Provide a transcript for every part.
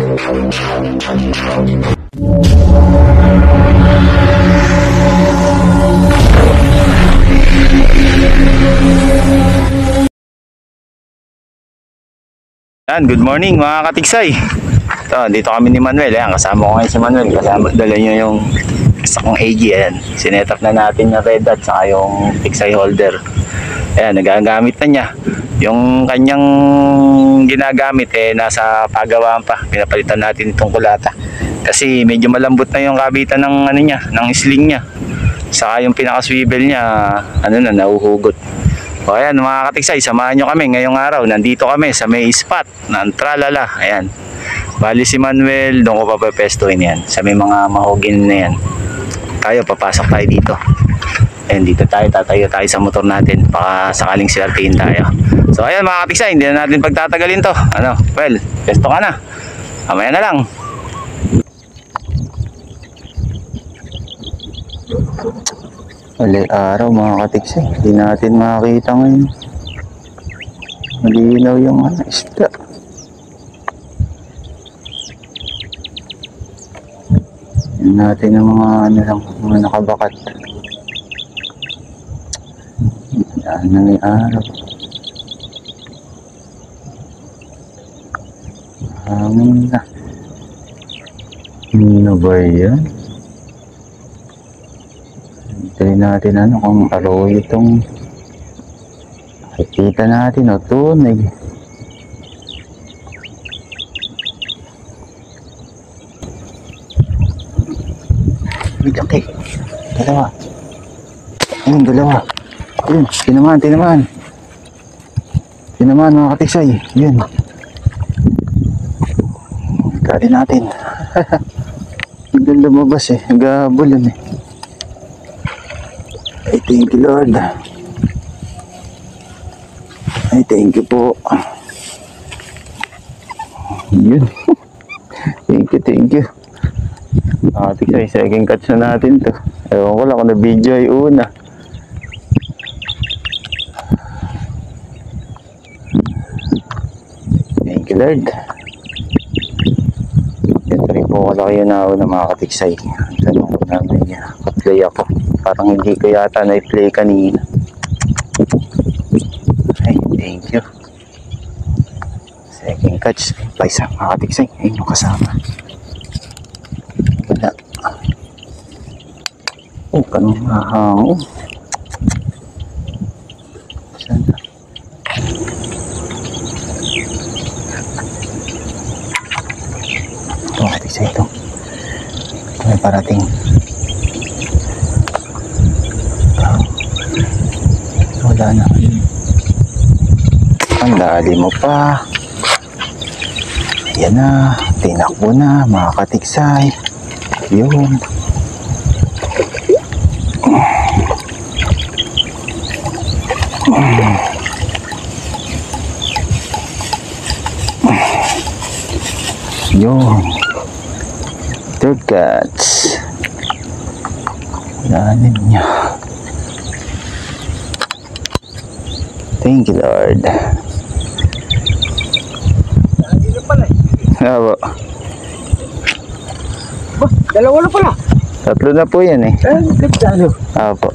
Good morning mga katiksay. Ito, dito kami ni Manuel. Ayan, kasama ko ngayon si Manuel. Kasama, dala niya yung isa kong AG. Ayan, sinetap na natin yung red dot saka yung tiksay holder. Ayan, nagagamit na niya. Yung kanyang ginagamit nasa pagawaan pa. Pinapalitan natin itong kulata. Kasi medyo malambot na yung kabitan ng ano niya, ng sling niya. Saka yung pinaka-swivel niya, nahuhugot. O ayan mga katiksay, samahan nyo kami ngayong araw. Nandito kami sa may spot ng Tralala. Ayan. Bali si Manuel, doon ko papapestuhin yan. Sa may mga mahogin na yan. Tayo, papasok tayo dito. Ayan, dito tayo, tatayo tayo sa motor natin. Baka sakaling silartiin tayo. So ayan mga katiksay, hindi na natin pagtatagalin to. Well, pesto ka na. Mamaya na lang. Mali araw mga katiksay, hindi natin makakita ngayon. Malinaw yung isda. Yan natin ang mga mga nakabakat. Yan na may araw. Hangin na. Ano ba yan? Hintayin natin kung aroy itong nakikita natin tunig. Okay, dalawa. Ayun, dalawa. Ayun, tinamaan mga katiksay. Yun, kali natin. Hindi lumabas nagabulan Ay, thank you Lord. Ay, thank you po. Yun. Thank you. Tiksay, second catch na natin to. Ewan ko lang kung na video ay una. Thank you Lord. Ito rin po kalaki yun na una mga katiksay. Tanong ko namin ka-play ako. Parang hindi ko yata na-play kanina. Ay, thank you. Second catch. Paisa, mga katiksay. Ayun yung kasama. Wala. Oh, kanong mahango. Sana. Ito, mga katiksay ito. Ito may parating. Wala na. Ang dali mo pa. Ayan na. Tinakbo na mga katiksay. Yun. Yun. Third catch. Lalim niya. Thank you Lord. Dito pala Abo. Dalawa na pala. Tatlo na po yan ganda Apo.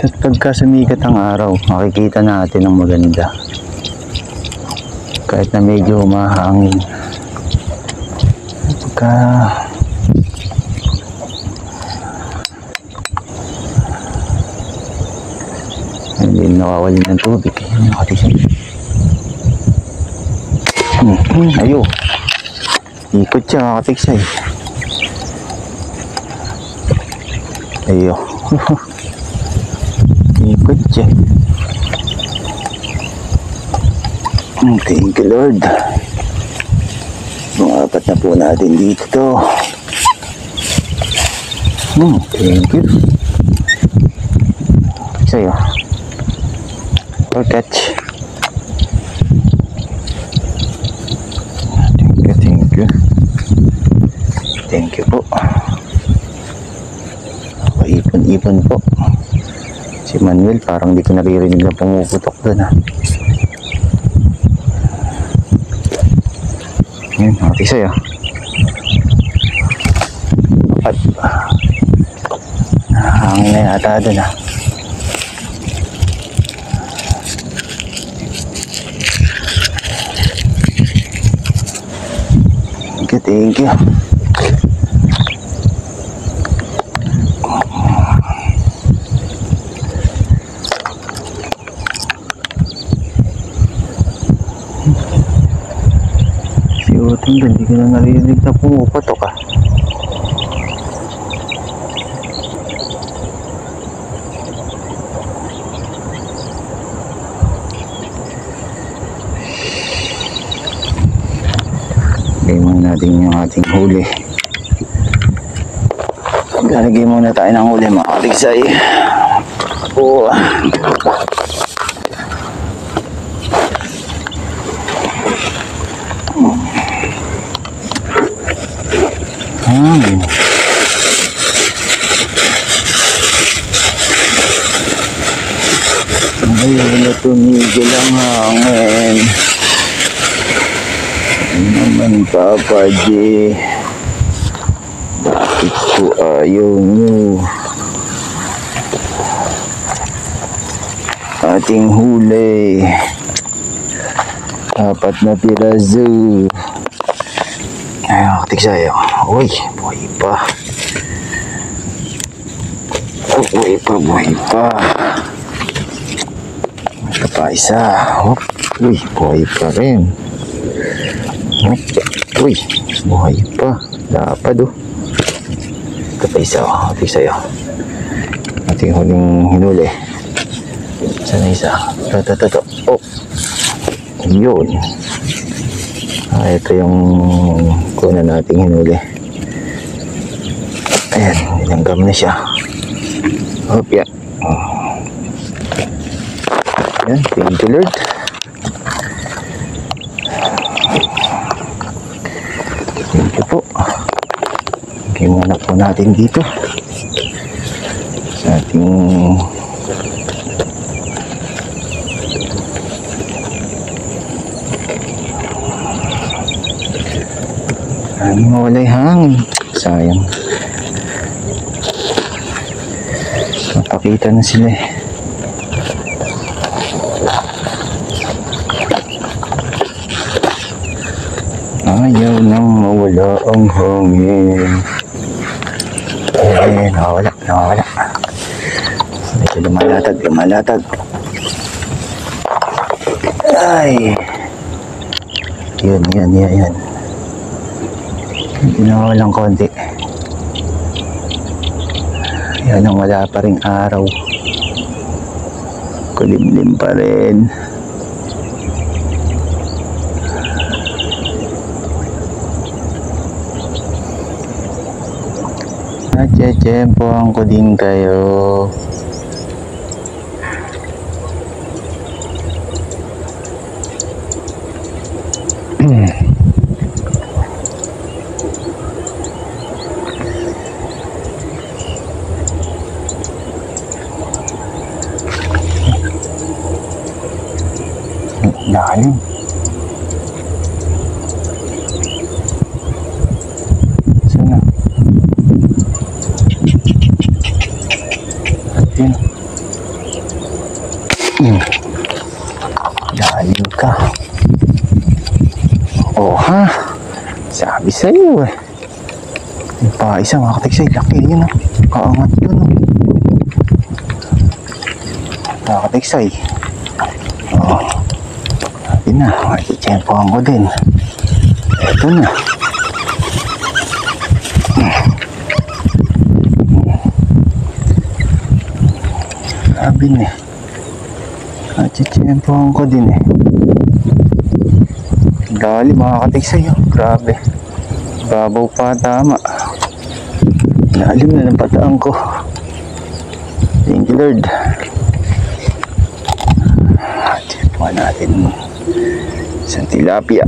At pagka sumikat ang araw, makikita natin ang maganda. Kahit na medyo mahangin. Pagka hindi nakawali ng tubig. Ayo. Ikot siya mga katiksay. Ayo. Ikot siya. Thank you Lord. Mga apat na po natin dito. Thank you. Sa'yo. For catch. Thank you. Thank you po. Ipon-ipon po. Si Manuel parang di ko naririnig na pumuputok doon ha. Yan, matisay ah. At hangin na yata doon ha. Thank you. Si Utong doon, hindi ko na narinig na pumupatok ah. Lagay muna natin yung ating huli. Lalagay muna tayo ng huli mga katiksay. Oh. Ayaw na tumigil ang hangin. Ano naman Papa J, bakit po ayaw nyo? Ating huli 4 na piraso. Ayaw katiksay. Uy, buhay pa. Buhay pa. Ito pa isa. Uy, buhay pa rin. Uy, buhay pa. Lapad oh. Ito pa isa oh. Katiksay oh. Ating huling hinuli. Sana isa. Ito. Oh. Yun. Ito yung kuna nating hinuli. Ayan, nilanggam na siya. Hop, yan. Ayan, thank you Lord. Thank you po. Okay, muna po natin dito sa ating mawalay hangin. Sayang. Mapakita na sila eh. Ayaw nang mawala ang hangin. Eh, nawala. Ito lumalatag. Ay. Yan. Nawalang konti. Yan ang wala pa ring araw. Kulimlim pa rin. Natsyempohan ko din kayo. Lalim. Sana. Atin. Lalim ka. Oh ha. Sabi sa'yo eh. Yung pa isa mga katiksay. Laki yun oh. Kaangat yun oh. Mga katiksay. Oh. Sabi na. Matitsempohan ko din. Ito na. Sabi na. Matitsempohan ko din eh. Dali mga katiksay oh. Grabe. Babaw pa tama. Lalim na ng pataan ko. Thank you Lord. Tsempohan natin isang tilapia.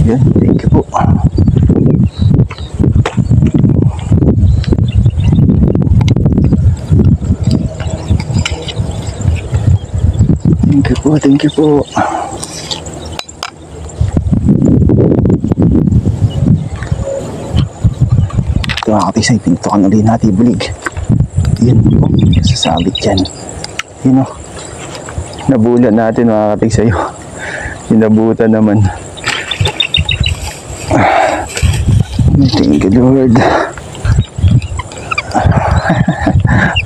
Yan, thank you po. Thank you po, thank you po. Ito mga katisay, pintukan ulit natin bulig. Yan, sasabit dyan. Yun o. Nabulan natin mga katisay. Inabutan naman. Thank you Lord.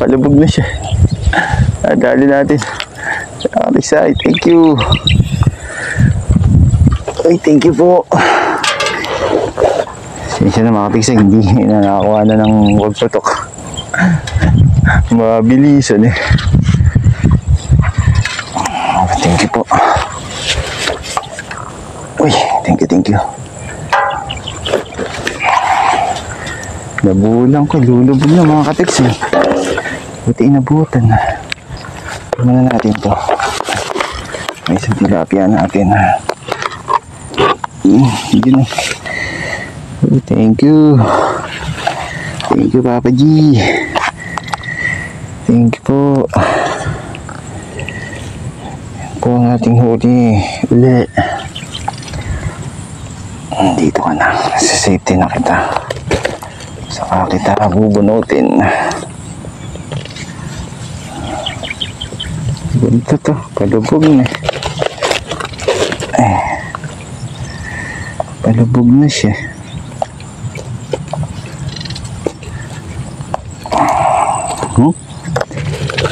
Palubog na siya. Dali natin. Katisay, thank you. Ay, thank you po. Siya na mga katisay, hindi na nakakuha na ng wagpatok. Mabilisan eh. Thank you po. Uy, thank you, thank you. Nabulang ko, lulubog na mga katiks eh. Buti inabutan. Tumana natin to. May isang tilapia natin. Yun. Oh, thank you. Thank you, Papa G. Thank you po. Po ang ating huli. Uli. Dito ka na. Sa safety na kita. Saka kita bubunutin. Bunta to. Palubog na. Palubog na siya.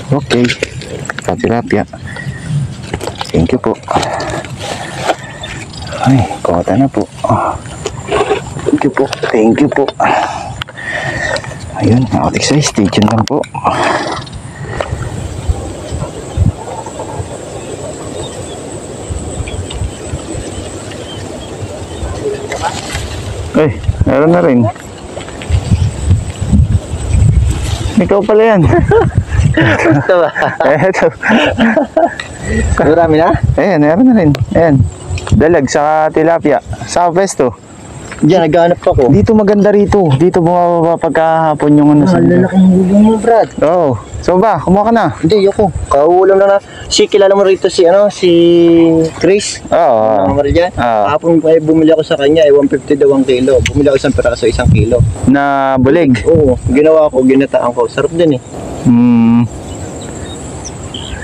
Okay. Tilapia. Thank you po. Ay, kota na po. Thank you po. Thank you po. Ayun, nakatiksay. Stay tuned lang po. Ay, meron na rin. Ikaw pala yan. Ito ba? Eto. Marami na? Ayan, meron na rin. Ayan. Dalag sa tilapia. Sa pesto. Diyan, naghahanap ako. Dito maganda rito. Dito bumababa pagkahapon yung ano sa... Lalaking hulong mo, Brad. Oo. So ba, kumuha ka na? Hindi, yoko. Kauulam na na. Kilala mo rito si Chris. Oo. Ano dyan? Kahapon bumili ako sa kanya, 150 daw ang kilo. Bumili ako isang peraso, 1 kilo. Na bulig? Oo, ginawa ko, ginataan ko. Sarap din eh.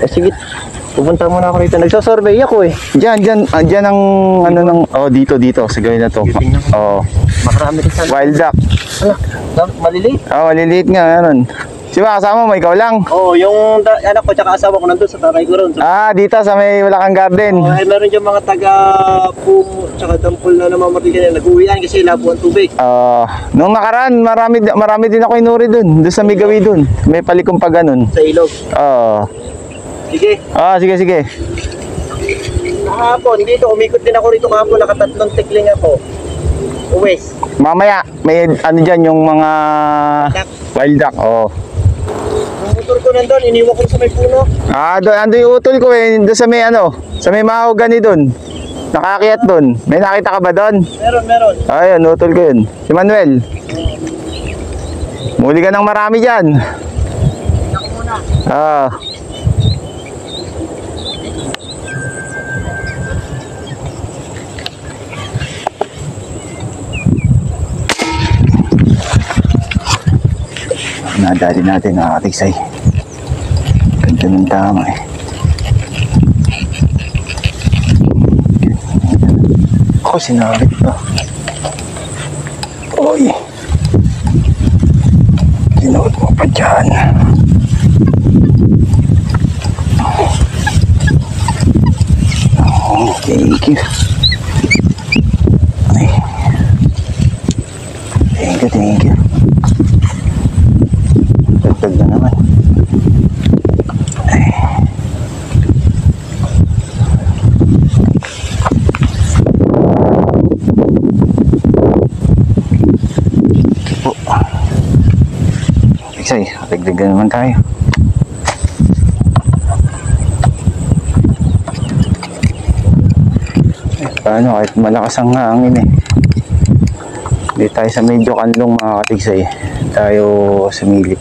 Sige, pupunta muna ako rito. Nagsasurvey ako eh. Diyan ang ano ng... Oh, dito. Sa gawin na to. Oo. Makarami rin sana. Wild duck. Maliliit? Oo, maliliit nga. Meron. Si ba, kasama mo? Ikaw lang? Oo, yung anak ko tsaka asawa ko nandun sa taray ko ron. Dito sa may Walakang Garden. Ay, meron dyan mga taga-pum tsaka dampol na namamatigyan na nag-uwian kasi labo ang tubig. Nung nakaraan, marami din ako inuri dun. Doon sa may gawi dun. May palikong pa ganun. Sa ilog. Sige. Sige. Kahapon, dito, umikot din ako rito kahapon. Nakatatlong tikling ako. Uwes. Mamaya, may ano dyan yung mga wild duck. Yung motor ko nandun, iniwan ko sa may puno. Ando yung utol ko eh. Doon sa may sa may mahogany dun. Nakakyat dun. May nakita ka ba dun? Meron. Ayun, utol ko yun. Si Manuel. Muli ka ng marami dyan. Ako muna. Nadali natin nakatiksay. Ganda ng tama eh. Ako sinabit pa. Uy. Sinuot mo pa dyan. Thank you. Ay. Thank you. Dagdag na naman. Ay. Po. Iksay, dagdagan naman tayo. Paano kahit malakas ang hangin eh. Hindi tayo sa medyo kanlong mga katigsay. Tayo sumilip.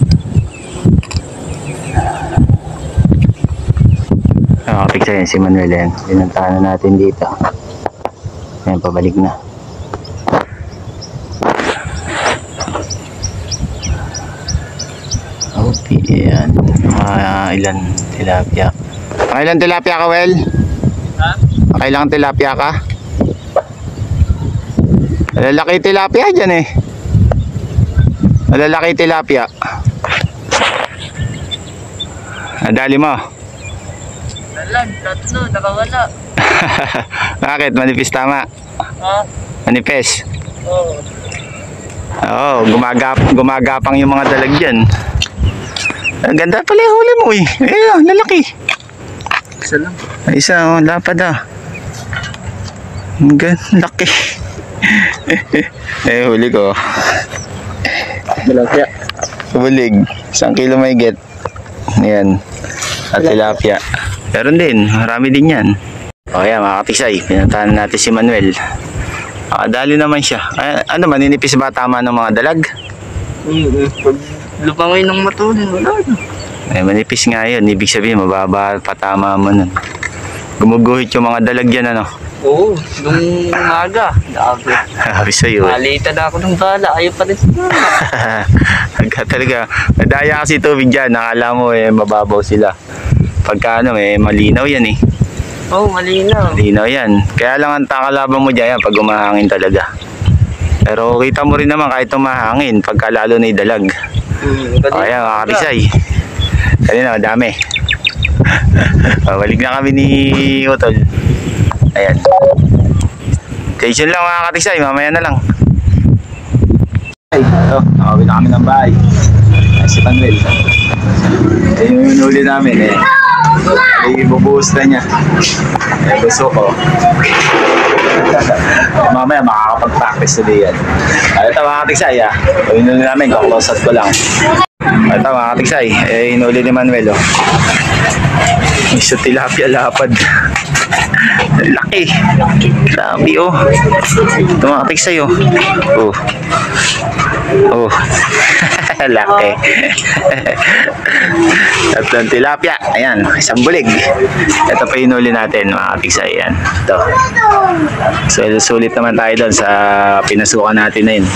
Mga katigsay yan si Manuel yan. Pinuntahan na natin dito. Ayan, pabalik na. Okay, yan. Ilan tilapia. Ilan tilapia ka, Wel? Ha? Kailangan tilapia ka? Malalaki tilapia dyan eh. Malalaki tilapia. Nadali mo. Dalan, tatlo, nakawala. Bakit? Manipis tama. Ha? Manipis. Oo. Oo, gumagapang yung mga dalag dyan. Ang ganda pala yung huli mo eh. Ayun, lalaki. Isa lang. Isa, oh, lapad ah. Ang ganda, laki. Eh, huli ko. Tilapia. Bulig. 1 kilo may get. Ayan. At tilapia. Meron din. Marami din yan. O yan mga katisay. Pinuntahan natin si Manuel. Dali naman siya. Ano, maninipis ba tama ng mga dalag? Pag lupangoy ng matulin, wala na. Manipis nga yun. Ibig sabihin, mababa patama mo nun. Gumuguhit yung mga dalag yan, ano? Oo, nung umaga. Sabi sa'yo. Malita na ako ng bala, ayaw pa rin sila. Talaga, nadaya kasi tubig dyan. Nakala mo mababaw sila. Pagka malinaw yan eh. Oo, malinaw. Malinaw yan. Kaya lang ang takalaban mo dyan pag umahangin talaga. Pero kita mo rin naman kahit umahangin pagka lalo na idalag. Kaya mga katisay. Kanina, dami. Balik na kami ni Utol. Ayan. Station lang mga katisay, mamaya na lang. Ito, nakawin na kami ng bahay. Ay, si Manuel. Ito yung hinuli namin eh. Ay, ibubuhos na niya. Eh, gusto ko. Mamaya makakapag-practice na yan. Ito mga katisay ah. Ito hinuli namin, close up ko lang. Ito mga katisay, hinuli ni Manuel oh. Isa tilapia lapad. Laki. Grabe oh. Ito mga katisay oh. Oh. Oh. Laki. Tatlong tilapia. Ayan, isang bulig. Ito pa hinuli natin mga katisay. Ayan. Ito. So sulit naman tayo doon sa pinasukan natin na yun.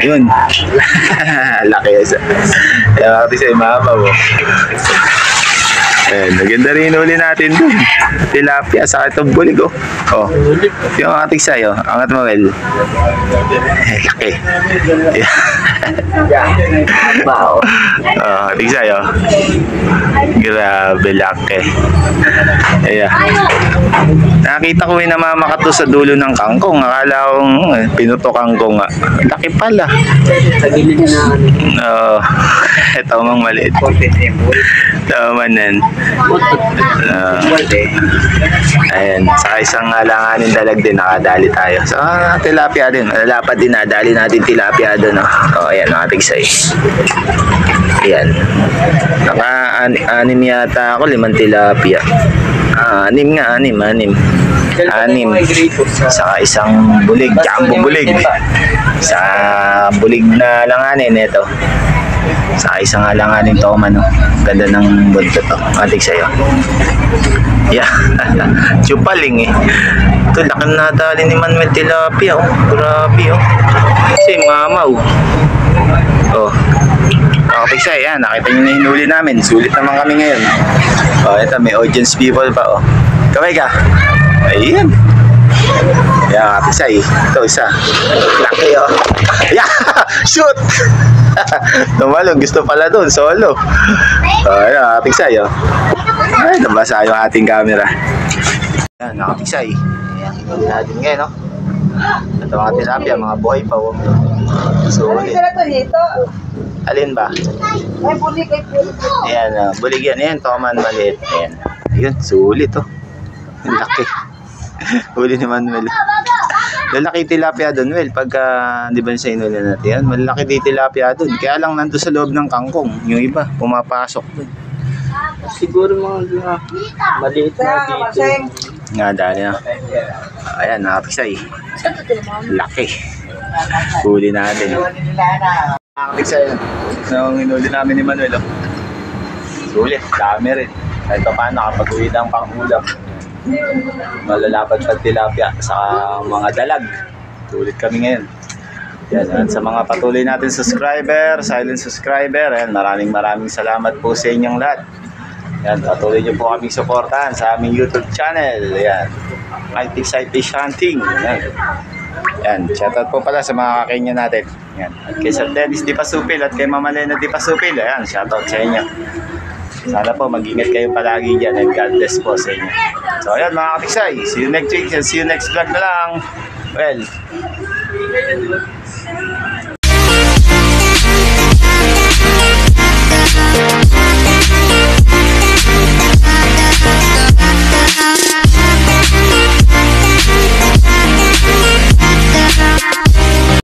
Yun. Laki isa. Ayan mga katisay, mahaba mo. Ayan, maganda rin hinuli natin dun. Tilapia sa itong bulig oh. Oh. Yung mga tigsay oh. Angat mo well. Laki. Wow. Oh, tigsay oh. Grabe laki. Ayan. Nakita ko namamakato sa dulo ng kangkong. Akala kong pinuto kangkong nga. Laki pala. Sa gilid na Oo. Ito mang maliit. Tamanan. Ayan, saka isang alanganin dalag din, nakadali tayo. So, tilapia din, malapad din, nadali natin tilapia doon. Oh, ayan, nakapigsay. Ayan. Naka-anim yata ako, 5 tilapia. 6 nga, 6. 6. Saka isang bulig, jumbo bulig. Sa bulig na langanin, ito. Sa isang alanganin to man, no? Ganda ng buntot to. Matik sa'yo. Yeah. Chupaling eh. Ito, laki na nadali ni Manuel tilapia. Oh. Grabe oh. Kasi mamaw. Oh. Matik sa'yo. Yan. Nakita nyo na hinuli namin. Sulit naman kami ngayon. Oh, ito. May audience people pa oh. Kaway ka. Ayan. Yan, kapisay. Ito, isa. Laki, oh. Yeah! Shoot! Tumalong, gusto pala doon, solo. Ayan, kapisay, oh. Ay, nabasa yung ating camera. Yan, nakapisay. Ayan, hinuli natin ngayon, oh. Ito mga tilapia, mga buhay pa, oh. Sulit. Alin ba? Ayan, bulig yan. Ayan, toman maliit. Ayan. Ayun, sulit, oh. Laki. Huli ni Manuel. Lalaki tilapia doon, Well. Pagka, di ba sa inuli natin yan? Malaki di tilapia doon. Kaya lang nando sa loob ng kangkong. Yung iba, pumapasok doon. siguro mga maliit na dito. Nga, dali na. Ayan, nakapiksay. Laki. Huli natin. Nakapiksay. Nung hinuli namin ni Manuel. Oh. Sulit, dami rin. Kahit pa paano, nakapag-uwi ng pang-ulam. Malalapad sa tilapia sa mga dalag. Sulit kami ngayon. Yan, at sa mga patuloy natin subscriber, silent subscriber, ayan, maraming salamat po sa inyong lahat. Yan, patuloy nyo po kaming suportahan sa aming YouTube channel. Yan, Mighty Side Fish Hunting. Yan. Yan, shoutout po pala sa mga kakainya natin. Yan, at kay Sir Dennis Di Pasupil at kay Mama Lena Di Pasupil. Ayan, shoutout sa inyo. Sana po mag-ingat kayo palagi dyan and God bless po sa inyo. So ayan mga katiksay, see you next week and see you next vlog na lang. Well,